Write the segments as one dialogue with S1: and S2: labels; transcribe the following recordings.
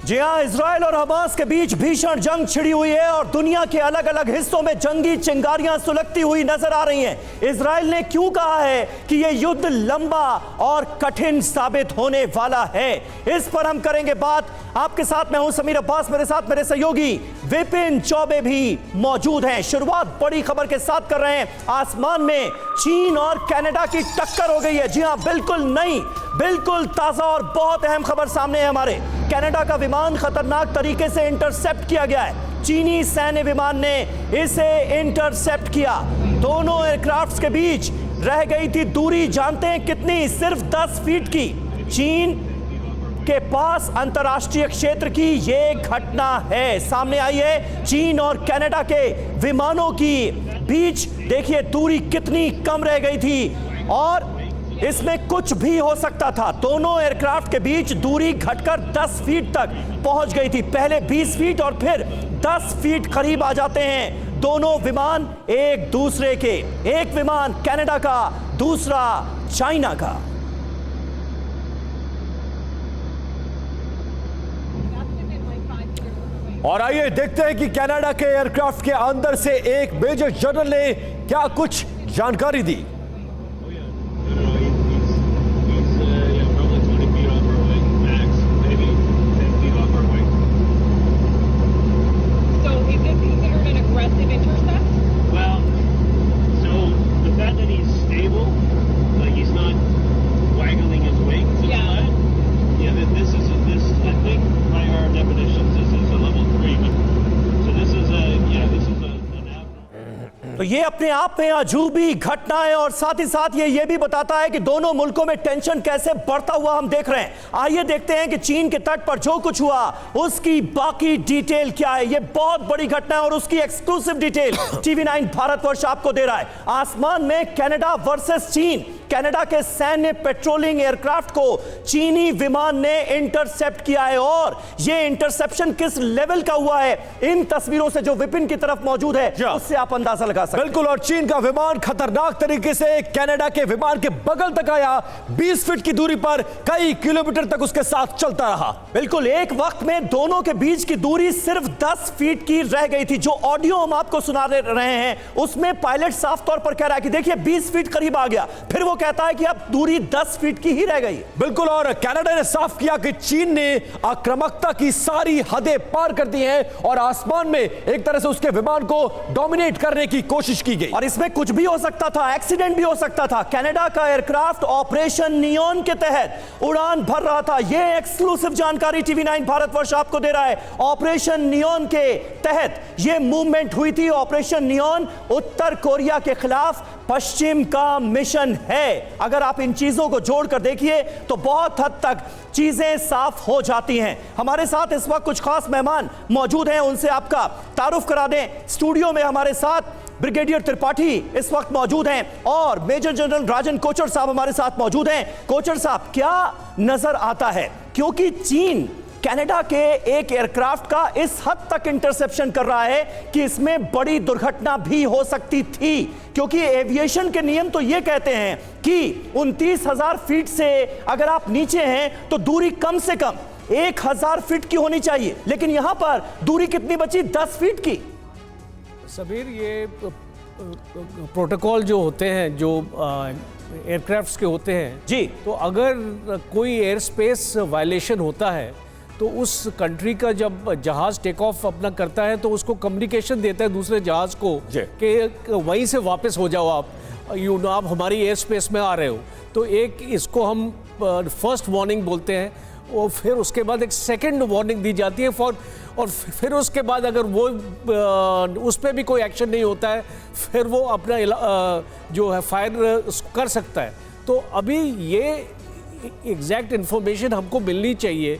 S1: जी हां, इजराइल और हमास के बीच भीषण जंग छिड़ी हुई है और दुनिया के अलग अलग हिस्सों में जंगी चिंगारियां सुलगती हुई नजर आ रही हैं। इजराइल ने क्यों कहा है कि यह युद्ध लंबा और कठिन साबित होने वाला है, इस पर हम करेंगे बात। आपके साथ मैं हूं समीर अब्बास, मेरे साथ मेरे सहयोगी विपिन चौबे भी मौजूद हैं। शुरुआत बड़ी खबर के साथ कर रहे हैं। आसमान में चीन और कनाडा की टक्कर हो गई है। जी हां, बिल्कुल नई, बिल्कुल ताजा और बहुत अहम खबर सामने है हमारे। कनाडा का विमान खतरनाक तरीके से इंटरसेप्ट किया गया है। चीनी सैन्य विमान ने इसे इंटरसेप्ट किया। दोनों एयरक्राफ्ट्स के बीच रह गई थी दूरी, जानते हैं कितनी? सिर्फ 10 फीट की। चीन के पास अंतर्राष्ट्रीय क्षेत्र की यह घटना है, सामने आई है। चीन और कनाडा के विमानों की बीच देखिए दूरी कितनी कम रह गई थी और इसमें कुछ भी हो सकता था। दोनों एयरक्राफ्ट के बीच दूरी घटकर 10 फीट तक पहुंच गई थी। पहले 20 फीट और फिर 10 फीट करीब आ जाते हैं दोनों विमान एक दूसरे के। एक विमान कनाडा का, दूसरा चाइना का।
S2: और आइए देखते हैं कि कनाडा के एयरक्राफ्ट के अंदर से एक मेजर जनरल ने क्या कुछ जानकारी दी।
S1: तो ये अपने आप में अजूबी घटना है और साथ ही साथ ये भी बताता है कि दोनों मुल्कों में टेंशन कैसे बढ़ता हुआ हम देख रहे हैं। आइए देखते हैं कि चीन के तट पर जो कुछ हुआ उसकी बाकी डिटेल क्या है। ये बहुत बड़ी घटना है और उसकी एक्सक्लूसिव डिटेल टीवी9 भारतवर्ष आपको दे रहा है। आसमान में कनाडा वर्सेस चीन। कनाडा के सैन्य पेट्रोलिंग एयरक्राफ्ट को चीनी विमान ने इंटरसेप्ट किया है और यह इंटरसेप्शन किस लेवल का हुआ है, इन तस्वीरों से जो विपिन की तरफ मौजूद है उससे आप अंदाजा लगा सकते हैं।
S2: बिल्कुल, और चीन का विमान खतरनाक तरीके से कनाडा के विमान के बगल तक आया। 20 फीट की दूरी पर कई किलोमीटर तक उसके साथ चलता रहा।
S1: बिल्कुल, एक वक्त में दोनों के बीच की दूरी सिर्फ 10 फीट की रह गई थी। जो ऑडियो हम आपको सुना रहे हैं उसमें पायलट साफ तौर पर कह रहा है कि देखिए 20 फीट करीब आ गया, फिर वो कहता है कि अब दूरी 10 फीट की ही रह गई।
S2: बिल्कुल, और कनाडा ने साफ किया कि चीन ने आक्रामकता की सारी हदें पार कर दी हैं और आसमान में एक तरह से उसके विमान को डोमिनेट करने की कोशिश की गई।
S1: और इसमें कुछ भी हो सकता था, एक्सीडेंट भी हो सकता था। कनाडा का एयरक्राफ्ट ऑपरेशन नियॉन के तहत उड़ान भर रहा था। यह एक्सक्लूसिव जानकारी टीवी9 भारतवर्ष आपको दे रहा है। ऑपरेशन नियॉन के तहत यह मूवमेंट हुई थी। ऑपरेशन नियॉन उत्तर कोरिया के खिलाफ पश्चिम का मिशन है। अगर आप इन चीजों को जोड़कर देखिए तो बहुत हद तक चीजें साफ हो जाती हैं। हमारे साथ इस वक्त कुछ खास मेहमान मौजूद हैं, उनसे आपका तारुफ करा दें। स्टूडियो में हमारे साथ ब्रिगेडियर त्रिपाठी इस वक्त मौजूद हैं और मेजर जनरल राजन कोचर साहब हमारे साथ मौजूद हैं। कोचर साहब, क्या नजर आता है, क्योंकि चीन कनाडा के एक एयरक्राफ्ट का इस हद तक इंटरसेप्शन कर रहा है कि इसमें बड़ी दुर्घटना भी हो सकती थी, क्योंकि एविएशन के नियम तो ये कहते हैं कि 29,000 फीट से अगर आप नीचे हैं तो दूरी कम से कम 1,000 फीट की होनी चाहिए, लेकिन यहां पर दूरी कितनी बची? 10 फीट की।
S3: सबीर, ये प्रोटोकॉल जो होते हैं, जो एयरक्राफ्ट्स के होते हैं
S1: जी,
S3: तो अगर कोई एयर स्पेस वायलेशन होता है तो उस कंट्री का जब जहाज़ टेक ऑफ अपना करता है तो उसको कम्युनिकेशन देता है दूसरे जहाज़ को कि वहीं से वापस हो जाओ, आप हमारी एयर स्पेस में आ रहे हो। तो एक इसको हम फर्स्ट वार्निंग बोलते हैं और फिर उसके बाद एक सेकंड वार्निंग दी जाती है और फिर उसके बाद अगर वो उस पर भी कोई एक्शन नहीं होता है फिर वो अपना जो है फायर कर सकता है। तो अभी ये एग्जैक्ट इंफॉर्मेशन हमको मिलनी चाहिए।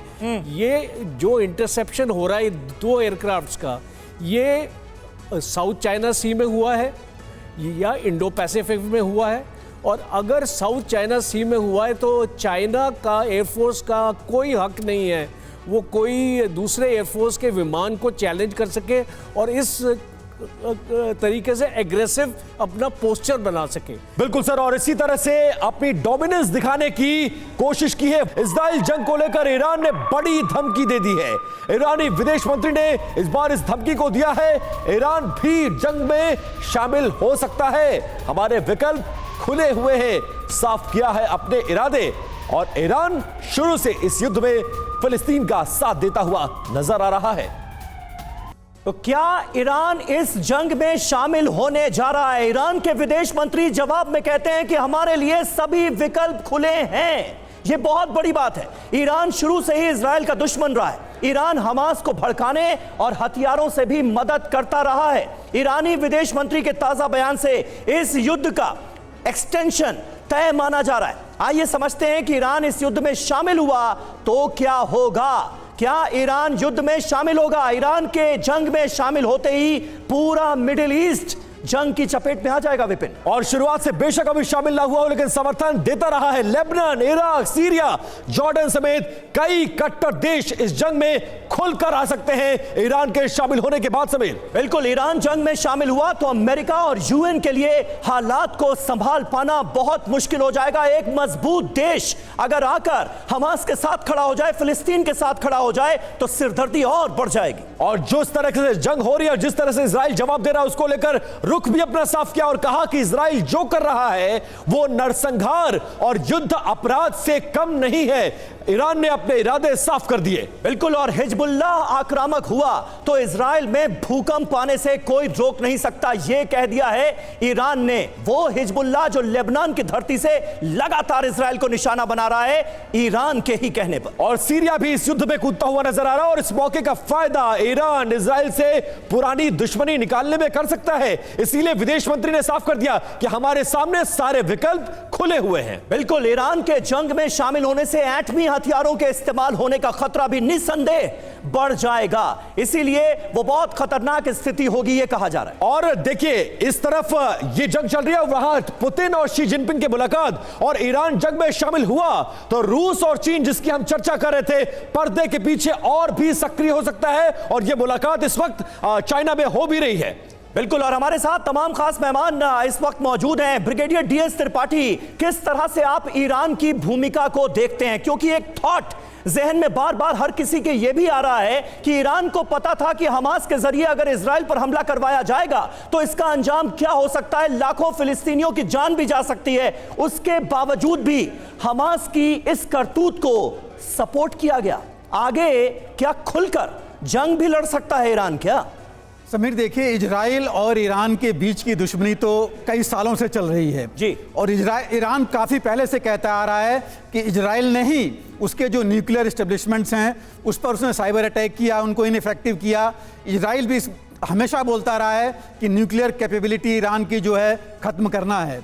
S3: ये जो इंटरसेप्शन हो रहा है दो एयरक्राफ्ट्स का, ये साउथ चाइना सी में हुआ है या इंडो पैसिफिक में हुआ है। और अगर साउथ चाइना सी में हुआ है तो चाइना का एयरफोर्स का कोई हक नहीं है वो कोई दूसरे एयरफोर्स के विमान को चैलेंज कर सके और इस तरीके से एग्रेसिव अपना पोस्चर बना सके।
S2: बिल्कुल सर, और इसी तरह से अपनी डोमिनेंस दिखाने की कोशिश की है। इजराइल जंग को लेकर ईरान ने बड़ी धमकी दे दी है। ईरानी विदेश मंत्री ने इस बार इस धमकी को दिया है, ईरान भी जंग में शामिल हो सकता है, हमारे विकल्प खुले हुए हैं, साफ किया है अपने इरादे। और ईरान शुरू से इस युद्ध में फिलिस्तीन का साथ देता हुआ नजर आ रहा है।
S1: तो क्या ईरान इस जंग में शामिल होने जा रहा है? ईरान के विदेश मंत्री जवाब में कहते हैं कि हमारे लिए सभी विकल्प खुले हैं। यह बहुत बड़ी बात है। ईरान शुरू से ही इजराइल का दुश्मन रहा है। ईरान हमास को भड़काने और हथियारों से भी मदद करता रहा है। ईरानी विदेश मंत्री के ताजा बयान से इस युद्ध का एक्सटेंशन तय माना जा रहा है। आइए समझते हैं कि ईरान इस युद्ध में शामिल हुआ तो क्या होगा। क्या ईरान युद्ध में शामिल होगा? ईरान के जंग में शामिल होते ही पूरा मिडिल ईस्ट जंग की चपेट में आ जाएगा विपिन।
S2: और शुरुआत से बेशक अभी शामिल ना हुआ हो, लेकिन समर्थन देता रहा है लेबनान, इराक, सीरिया, जॉर्डन समेत कई कट्टर देश इस जंग में खुलकर आ सकते हैं ईरान के शामिल होने के बाद समेत।
S1: बिल्कुल, ईरान जंग में शामिल हुआ तो अमेरिका और यूएन के लिए हालात को संभाल पाना बहुत मुश्किल हो जाएगा। एक मजबूत देश अगर आकर हमास के साथ खड़ा हो जाए, फिलिस्तीन के साथ खड़ा हो जाए, तो सिरदर्दी और बढ़ जाएगी।
S2: और जिस तरह से जंग हो रही है, जिस तरह से इजराइल जवाब दे रहा है, उसको लेकर रुख भी अपना साफ किया और कहा कि इजराइल जो कर रहा है वो नरसंहार और युद्ध अपराध से कम नहीं है। ईरान ने अपने इरादे साफ कर दिए।
S1: बिल्कुल, और हिजबुल्लाह आक्रामक हुआ तो इजराइल में भूकंप आने से कोई रोक नहीं सकता, यह कह दिया है ईरान ने। वो हिजबुल्लाह जो लेबनान की धरती से लगातार इजराइल को निशाना बना रहा है, ईरान के ही कहने पर।
S2: और सीरिया भी इस युद्ध में कूदता हुआ नजर आ रहा है और इस मौके का फायदा ईरान इजराइल से पुरानी दुश्मनी निकालने में कर सकता है। इसीलिए विदेश मंत्री ने साफ कर दिया कि हमारे सामने सारे विकल्प खुले हुए हैं।
S1: बिल्कुल, ईरान के जंग में शामिल होने से एटमी हथियारों के इस्तेमाल होने का खतरा भी निस्संदेह बढ़ जाएगा। इसीलिए वो बहुत खतरनाक स्थिति होगी, ये कहा जा रहा है।
S2: और देखिए, इस तरफ ये जंग चल रही है, वहां पुतिन और शी जिनपिंग की मुलाकात, और ईरान जंग में शामिल हुआ तो रूस और चीन, जिसकी हम चर्चा कर रहे थे, पर्दे के पीछे और भी सक्रिय हो सकता है। और ये मुलाकात इस वक्त चाइना में हो भी रही है।
S1: बिल्कुल, और हमारे साथ तमाम खास मेहमान इस वक्त मौजूद हैं। ब्रिगेडियर डीएस त्रिपाठी, किस तरह से आप ईरान की भूमिका को देखते हैं? क्योंकि एक थॉट जहन में बार बार हर किसी के यह भी आ रहा है कि ईरान को पता था कि हमास के जरिए अगर इजराइल पर हमला करवाया जाएगा तो इसका अंजाम क्या हो सकता है, लाखों फिलिस्तीनियों की जान भी जा सकती है। उसके बावजूद भी हमास की इस करतूत को सपोर्ट किया गया। आगे क्या खुलकर जंग भी लड़ सकता है ईरान क्या?
S4: समीर, देखिए, इजराइल और ईरान के बीच की दुश्मनी तो कई सालों से चल रही है
S1: जी।
S4: और ईरान काफ़ी पहले से कहता आ रहा है कि इजराइल ने ही उसके जो न्यूक्लियर एस्टेब्लिशमेंट्स हैं उस पर उसने साइबर अटैक किया, उनको इनइफेक्टिव किया। इजराइल भी हमेशा बोलता रहा है कि न्यूक्लियर कैपेबिलिटी ईरान की जो है ख़त्म करना है।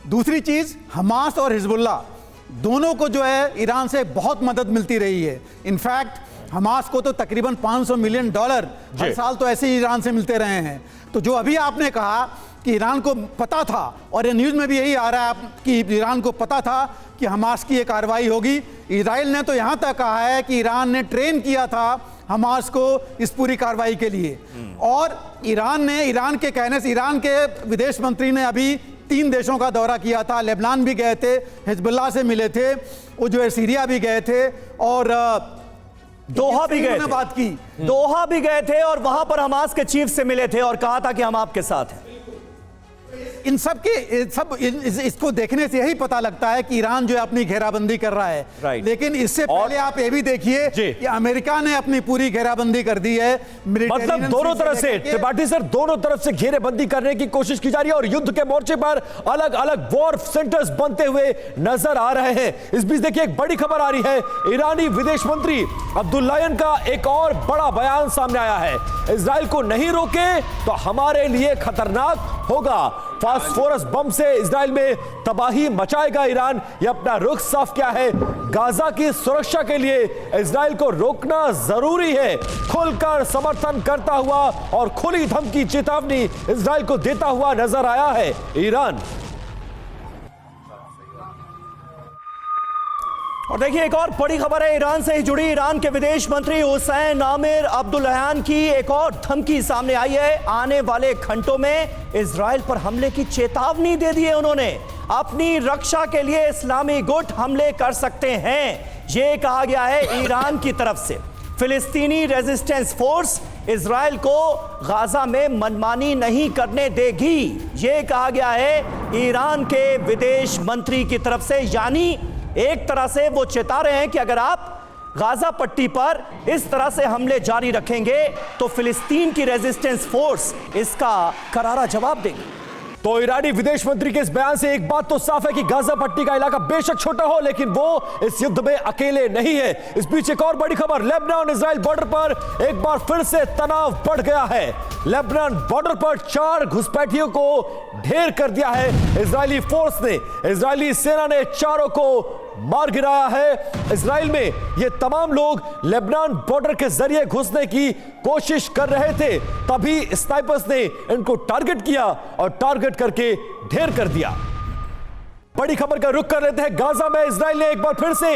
S4: दूसरी चीज़, हमास और हिजबुल्लाह दोनों को जो है ईरान से बहुत मदद मिलती रही है। इनफैक्ट हमास को तो तकरीबन $500 मिलियन हर साल तो ऐसे ही ईरान से मिलते रहे हैं। तो जो अभी आपने कहा कि ईरान को पता था, और ये न्यूज़ में भी यही आ रहा है कि ईरान को पता था कि हमास की ये कार्रवाई होगी। इजराइल ने तो यहाँ तक कहा है कि ईरान ने ट्रेन किया था हमास को इस पूरी कार्रवाई के लिए। और ईरान के कहने से ईरान के विदेश मंत्री ने अभी 3 देशों का दौरा किया था। लेबनान भी गए थे, हिजबुल्लाह से मिले थे, वो जो है सीरिया भी गए थे, और
S1: दोहा भी गए थे।
S4: बात की,
S1: दोहा भी गए थे और वहां पर हमास के चीफ से मिले थे और कहा था कि हम आपके साथ हैं।
S4: इन सब के इसको देखने से यही पता लगता है कि ईरान जो है अपनी घेराबंदी कर रहा है।
S1: राइट।
S4: लेकिन इससे पहले आप ये भी देखिए कि अमेरिका ने अपनी पूरी घेराबंदी कर दी है।
S2: मतलब दोनों तरफ से, त्रिपाठी सर, दोनों तरफ से घेरेबंदी करने की कोशिश की जा रही है और युद्ध के मोर्चे पर अलग अलग वॉर सेंटर्स बनते हुए नजर आ रहे हैं। इस बीच देखिए, एक बड़ी खबर आ रही है। ईरानी विदेश मंत्री अब्दुल्लायन का एक और बड़ा बयान सामने आया है। इजराइल को नहीं रोके तो हमारे लिए खतरनाक होगा। फास्फोरस बम से इजराइल में तबाही मचाएगा ईरान, यह अपना रुख साफ किया है। गाजा की सुरक्षा के लिए इजराइल को रोकना जरूरी है। खुलकर समर्थन करता हुआ और खुली धमकी, चेतावनी इजराइल को देता हुआ नजर आया है ईरान।
S1: और देखिए एक और बड़ी खबर है ईरान से ही जुड़ी। ईरान के विदेश मंत्री हुसैन आमिर अब्दुल्लाहियान की एक और धमकी सामने आई है। आने वाले घंटों में इजराइल पर हमले की चेतावनी दे दी है उन्होंने। अपनी रक्षा के लिए इस्लामी गुट हमले कर सकते हैं, ये कहा गया है ईरान की तरफ से। फिलिस्तीनी रेजिस्टेंस फोर्स इजराइल को गाजा में मनमानी नहीं करने देगी, ये कहा गया है ईरान के विदेश मंत्री की तरफ से। यानी एक तरह से वो चेता रहे हैं कि अगर आप गाजा पट्टी पर इस तरह से हमले जारी रखेंगे तो फिलिस्तीन की रेजिस्टेंस फोर्स इसका करारा जवाब देगी।
S2: तो ईरानी विदेश मंत्री के इस बयान से एक बात तो साफ है कि गाजा पट्टी का इलाका बेशक छोटा हो, लेकिन वो इस युद्ध में अकेले नहीं है। इस बीच एक और बड़ी खबर, लेबनान इजराइल बॉर्डर पर एक बार फिर से तनाव बढ़ गया है। लेबनान बॉर्डर पर 4 घुसपैठियों को ढेर कर दिया है इजरायली फोर्स ने। इजरायली सेना ने चारों को मार गिराया है। इजराइल में ये तमाम लोग लेबनान बॉर्डर के जरिए घुसने की कोशिश कर रहे थे, तभी स्नाइपर्स ने इनको टारगेट किया और टारगेट करके ढेर कर दिया। बड़ी खबर का रुख कर लेते हैं। गाजा में इजराइल ने एक बार फिर से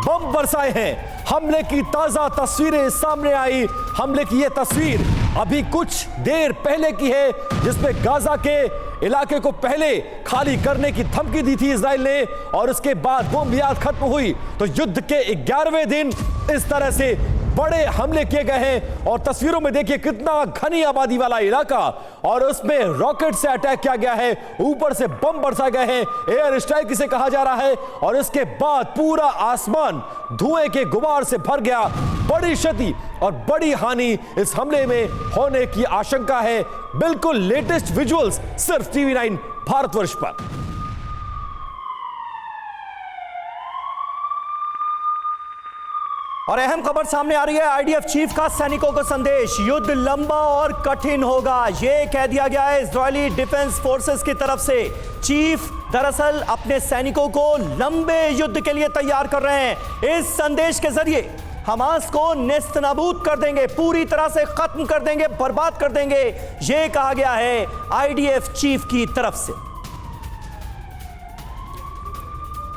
S2: बम बरसाए हैं। हमले की ताजा तस्वीरें सामने आई। हमले की यह तस्वीर अभी कुछ देर पहले की है, जिसमें गाजा के इलाके को पहले खाली करने की धमकी दी थी इजराइल ने, और उसके बाद बमबारी खत्म हुई तो युद्ध के 11वें दिन इस तरह से बड़े हमले किए गए हैं। और तस्वीरों में देखिए कितना घनी आबादी वाला इलाका, और उसमें रॉकेट से अटैक किया गया है, ऊपर से बम बरसाए गए हैं, एयर स्ट्राइक इसे कहा जा रहा है। और इसके बाद पूरा आसमान धुएं के गुबार से भर गया। बड़ी क्षति और बड़ी हानि इस हमले में होने की आशंका है। बिल्कुल लेटेस्ट विजुअल्स सिर्फ TV9 भारतवर्ष पर।
S1: और अहम खबर सामने आ रही है। आईडीएफ चीफ का सैनिकों को संदेश, युद्ध लंबा और कठिन होगा, यह कह दिया गया है इजरायली डिफेंस फोर्सेस की तरफ से। चीफ दरअसल अपने सैनिकों को लंबे युद्ध के लिए तैयार कर रहे हैं। इस संदेश के जरिए हमास को नेस्तनाबूद कर देंगे, पूरी तरह से खत्म कर देंगे, बर्बाद कर देंगे, यह कहा गया है आईडीएफ चीफ की तरफ से।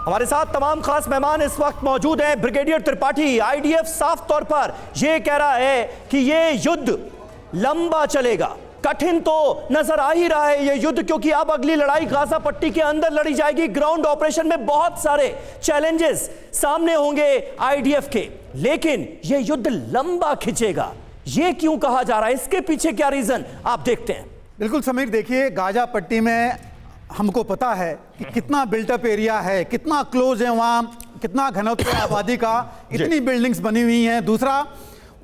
S1: हमारे साथ तमाम खास मेहमान इस वक्त मौजूद हैं। ब्रिगेडियर त्रिपाठी, आईडीएफ साफ तौर पर यह कह रहा है कि यह युद्ध लंबा चलेगा, कठिन तो नजर आ ही रहा है यह युद्ध, क्योंकि अब अगली लड़ाई गाजा पट्टी के अंदर लड़ी जाएगी। ग्राउंड ऑपरेशन में बहुत सारे चैलेंजेस सामने होंगे आईडीएफ के, लेकिन यह युद्ध लंबा खिंचेगा, यह क्यों कहा जा रहा है, इसके पीछे क्या रीजन आप देखते हैं?
S4: बिल्कुल समीर, देखिए गाजा पट्टी में हमको पता है कि कितना बिल्टअप एरिया है, कितना क्लोज है वहाँ, कितना घनत्व है आबादी का, इतनी बिल्डिंग्स बनी हुई हैं। दूसरा,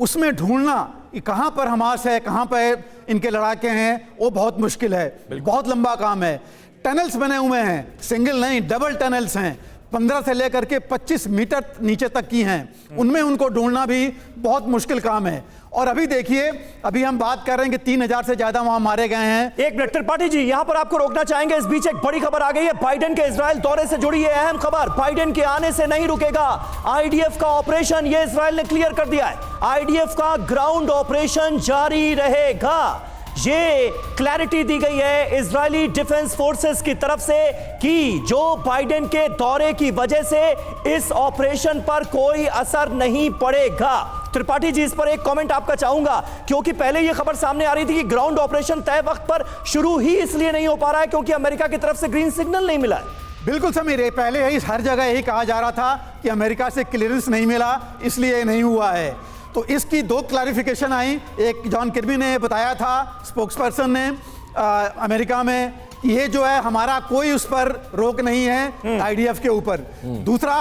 S4: उसमें ढूंढना कि कहाँ पर हमास है, कहाँ पर इनके लड़ाके हैं, वो बहुत मुश्किल है, बहुत लंबा काम है। टनल्स बने हुए हैं, सिंगल नहीं डबल टनल्स हैं, 15 से लेकर के 25 मीटर नीचे तक की हैं, उनमें उनको ढूंढना भी बहुत मुश्किल काम है। और अभी देखिए, अभी हम बात कर रहे हैं कि 3000 से ज्यादा वहां मारे गए हैं।
S1: एक मिनट त्रिपाठी जी, यहां पर आपको रोकना चाहेंगे। इस बीच एक बड़ी खबर आ गई है, बाइडेन के इजराइल दौरे से जुड़ी है अहम खबर। बाइडेन के आने से नहीं रुकेगा आईडीएफ का ऑपरेशन, यह इजराइल ने क्लियर कर दिया है। आईडीएफ का ग्राउंड ऑपरेशन जारी रहेगा, ये क्लैरिटी दी गई है इजरायली डिफेंस फोर्सेस की तरफ से कि जो बाइडेन के दौरे की वजह से इस ऑपरेशन पर कोई असर नहीं पड़ेगा। त्रिपाठी जी, इस पर एक कमेंट आपका चाहूंगा, क्योंकि पहले यह खबर सामने आ रही थी कि ग्राउंड ऑपरेशन तय वक्त पर शुरू ही इसलिए नहीं हो पा रहा है क्योंकि अमेरिका की तरफ से ग्रीन सिग्नल नहीं मिला है।
S4: बिल्कुल समीर, पहले ही हर जगह यही कहा जा रहा था कि अमेरिका से क्लियरेंस नहीं मिला, इसलिए नहीं हुआ है। तो इसकी 2 क्लैरिफिकेशन आई। एक जॉन किर्बी ने बताया था, स्पोक्सपर्सन ने अमेरिका में, ये जो है हमारा कोई उस पर रोक नहीं है आईडीएफ के ऊपर। दूसरा,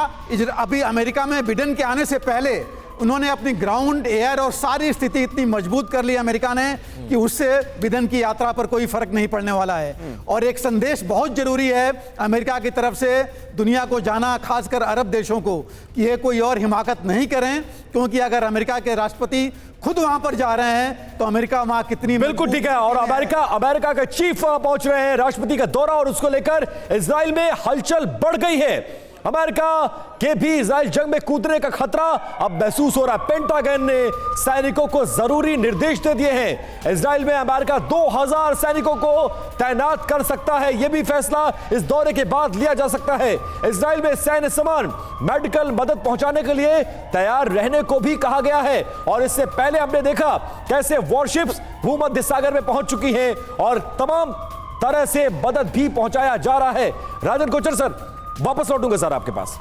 S4: अभी अमेरिका में बिडेन के आने से पहले उन्होंने अपनी ग्राउंड, एयर और सारी स्थिति इतनी मजबूत कर ली अमेरिका ने कि उससे बिडेन की यात्रा पर कोई फर्क नहीं पड़ने वाला है। और एक संदेश बहुत जरूरी है अमेरिका की तरफ से दुनिया को जाना, खासकर अरब देशों को, कि ये कोई और हिमाकत नहीं करें, क्योंकि अगर अमेरिका के राष्ट्रपति खुद वहां पर जा रहे हैं तो अमेरिका वहां कितनी।
S2: बिल्कुल ठीक है। और अमेरिका के चीफ पहुंच रहे हैं, राष्ट्रपति का दौरा, और उसको लेकर इजराइल में हलचल बढ़ गई है। अमेरिका के भी इजराइल जंग में कूदने का खतरा अब महसूस हो रहा है। पेंटागन ने सैनिकों को जरूरी निर्देश दे दिए हैं। इजराइल में अमेरिका 2000 सैनिकों को तैनात कर सकता है। यह भी फैसला इस दौरे के बाद लिया जा सकता है। इजराइल में सैन्य सामान, मेडिकल मदद पहुंचाने के लिए तैयार रहने को भी कहा गया है। और इससे पहले हमने देखा कैसे वॉरशिप्स भूमध्य सागर में पहुंच चुकी हैं और तमाम तरह से मदद भी पहुंचाया जा रहा है। राजन कोचर सर, वापस लौटूंगा सर आपके पास।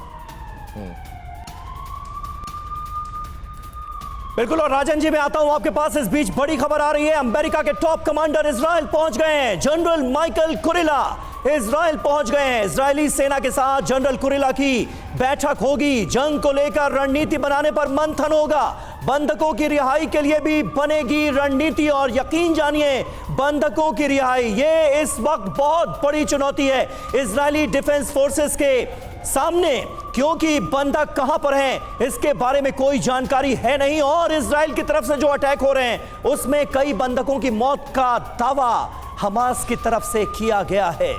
S1: बिल्कुल, और राजन जी मैं आता हूं आपके पास। इस बीच बड़ी खबर आ रही है, अमेरिका के टॉप कमांडर इजराइल पहुंच गए हैं। जनरल माइकल कुरिला इजराइल पहुंच गए हैं। इजरायली सेना के साथ जनरल कुरिला की बैठक होगी। जंग को लेकर रणनीति बनाने पर मंथन होगा। बंधकों की रिहाई के लिए भी बनेगी रणनीति। और यकीन जानिए, बंधकों की रिहाई ये इस वक्त बहुत बड़ी चुनौती है इजरायली डिफेंस फोर्सेस के सामने, क्योंकि बंधक कहां पर हैं इसके बारे में कोई जानकारी है नहीं। और इजराइल की तरफ से जो अटैक हो रहे हैं उसमें कई बंधकों की मौत का दावा हमास की तरफ से किया गया है।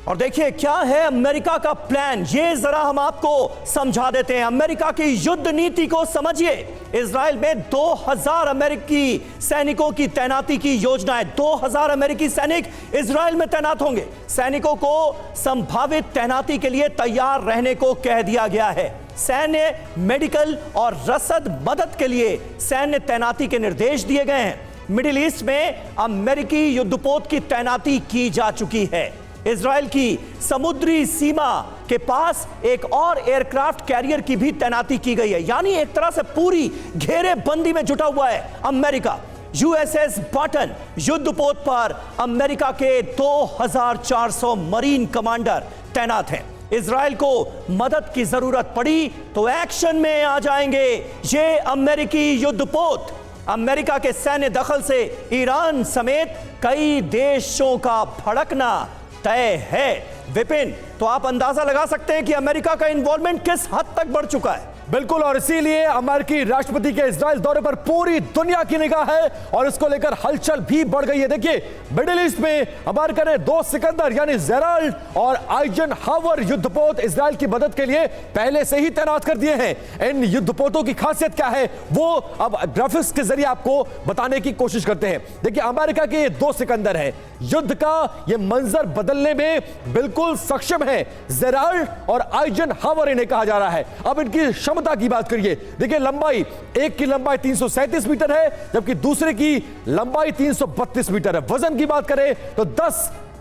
S1: और देखिए क्या है अमेरिका का प्लान, ये जरा हम आपको समझा देते हैं। अमेरिका की युद्ध नीति को समझिए। इजराइल में 2000 अमेरिकी सैनिकों की तैनाती की योजना है। 2000 अमेरिकी सैनिक इजराइल में तैनात होंगे। सैनिकों को संभावित तैनाती के लिए तैयार रहने को कह दिया गया है। सैन्य, मेडिकल और रसद मदद के लिए सैन्य तैनाती के निर्देश दिए गए हैं। मिडिल ईस्ट में अमेरिकी युद्धपोत की तैनाती की जा चुकी है। इजराइल की समुद्री सीमा के पास एक और एयरक्राफ्ट कैरियर की भी तैनाती की गई है। यानी एक तरह से पूरी घेरेबंदी में जुटा हुआ है अमेरिका। यूएसएस बटन युद्धपोत पर अमेरिका के 2400 मरीन कमांडर तैनात हैं। इजराइल को मदद की जरूरत पड़ी तो एक्शन में आ जाएंगे ये अमेरिकी युद्धपोत। अमेरिका के सैन्य दखल से ईरान समेत कई देशों का भड़कना तय है। विपिन, तो आप अंदाजा लगा सकते हैं कि अमेरिका का इन्वॉल्वमेंट किस हद तक बढ़ चुका है।
S2: बिल्कुल, और इसीलिए अमेरिकी राष्ट्रपति के इजराइल दौरे पर पूरी दुनिया की निगाह है और इसको लेकर हलचल भी बढ़ गई है। देखिए, मिडिल ईस्ट में अमेरिका ने 2 सिकंदर यानी जेराल्ड और आइजनहावर युद्धपोत इजराइल की मदद के लिए पहले से ही तैनात कर दिए हैं। इन युद्धपोतों की खासियत क्या है वो अब ग्राफिक्स के जरिए आपको बताने की कोशिश करते हैं। देखिए, अमेरिका के ये 2 सिकंदर है। युद्ध का ये मंजर बदलने में बिल्कुल सक्षम है। जेराल्ड और आइजनहावर इन्हें कहा जा रहा है। अब इनकी क्षमता की बात करिए। देखिए, लंबाई, एक की लंबाई 337 मीटर है जबकि दूसरे की लंबाई 332 मीटर है। वजन की बात करें तो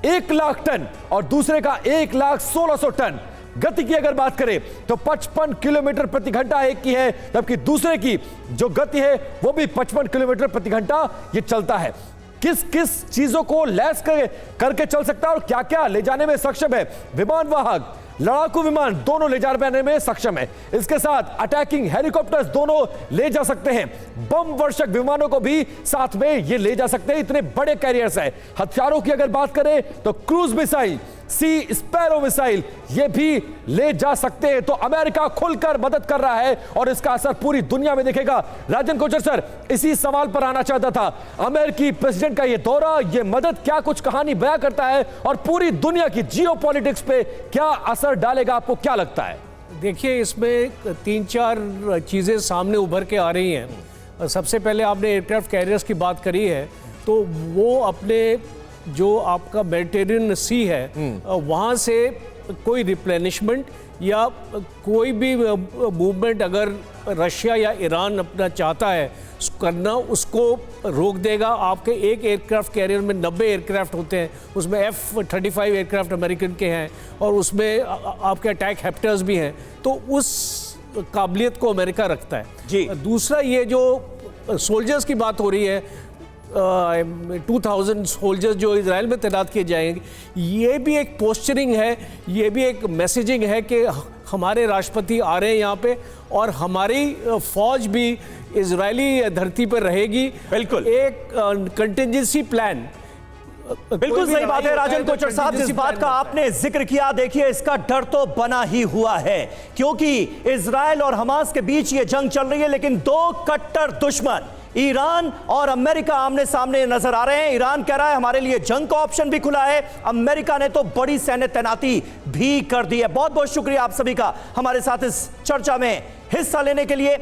S2: 1 लाख टन और दूसरे का 1,16,000 टन। गति की अगर बात करें तो 55 किलोमीटर प्रति घंटा एक की है जबकि दूसरे की जो गति है वो भी 55 किलोमीटर प्रति घंटा ये चलता है। किस किस चीजों को लैस करके चल सकता है और क्या क्या ले जाने में सक्षम है। विमान वाहक, लड़ाकू विमान दोनों ले जाने में सक्षम है। इसके साथ अटैकिंग हेलीकॉप्टर्स दोनों ले जा सकते हैं। बम वर्षक विमानों को भी साथ में ये ले जा सकते हैं। इतने बड़े कैरियर्स हैं। हथियारों की अगर बात करें तो क्रूज मिसाइल, सी स्पैरो मिसाइल ये भी ले जा सकते हैं। तो अमेरिका खुलकर मदद कर रहा है और इसका असर पूरी दुनिया में दिखेगा। राजन कोचर सर, इसी सवाल पर आना चाहता था। अमेरिकी प्रेसिडेंट का ये दौरा, ये मदद क्या कुछ कहानी बयां करता है और पूरी दुनिया की जियोपॉलिटिक्स पे क्या असर डालेगा, आपको क्या लगता है?
S3: देखिए, इसमें 3-4 चीज़ें सामने उभर के आ रही हैं। सबसे पहले आपने एयरक्राफ्ट कैरियर्स की बात करी है, तो वो अपने जो आपका मेडिटेरियन सी है वहाँ से कोई रिप्लेनिशमेंट या कोई भी मूवमेंट अगर रशिया या ईरान अपना चाहता है करना, उसको रोक देगा। आपके एक एयरक्राफ्ट कैरियर में 90 एयरक्राफ्ट होते हैं, उसमें F-35 एयरक्राफ्ट अमेरिकन के हैं और उसमें आपके अटैक हेप्टर्स भी हैं। तो उस काबिलियत को अमेरिका रखता है
S1: जी।
S3: दूसरा, ये जो सोल्जर्स की बात हो रही है, 2000 सोल्जर्स जो इजराइल में तैनात किए जाएंगे, ये भी एक पोस्चरिंग है, ये भी एक मैसेजिंग है कि हमारे राष्ट्रपति आ रहे हैं यहाँ पे और हमारी फौज भी इजरायली धरती पर रहेगी।
S1: बिल्कुल,
S3: एक कंटिजेंसी प्लान।
S1: बिल्कुल सही बात है राजन कोचर साहब, जिस बात का आपने जिक्र किया। देखिए, इसका डर तो बना ही हुआ है क्योंकि इजराइल और हमास के बीच ये जंग चल रही है, लेकिन 2 कट्टर दुश्मन ईरान और अमेरिका आमने सामने नजर आ रहे हैं। ईरान कह रहा है हमारे लिए जंग का ऑप्शन भी खुला है, अमेरिका ने तो बड़ी सैन्य तैनाती भी कर दी है। बहुत बहुत शुक्रिया आप सभी का हमारे साथ इस चर्चा में हिस्सा लेने के लिए।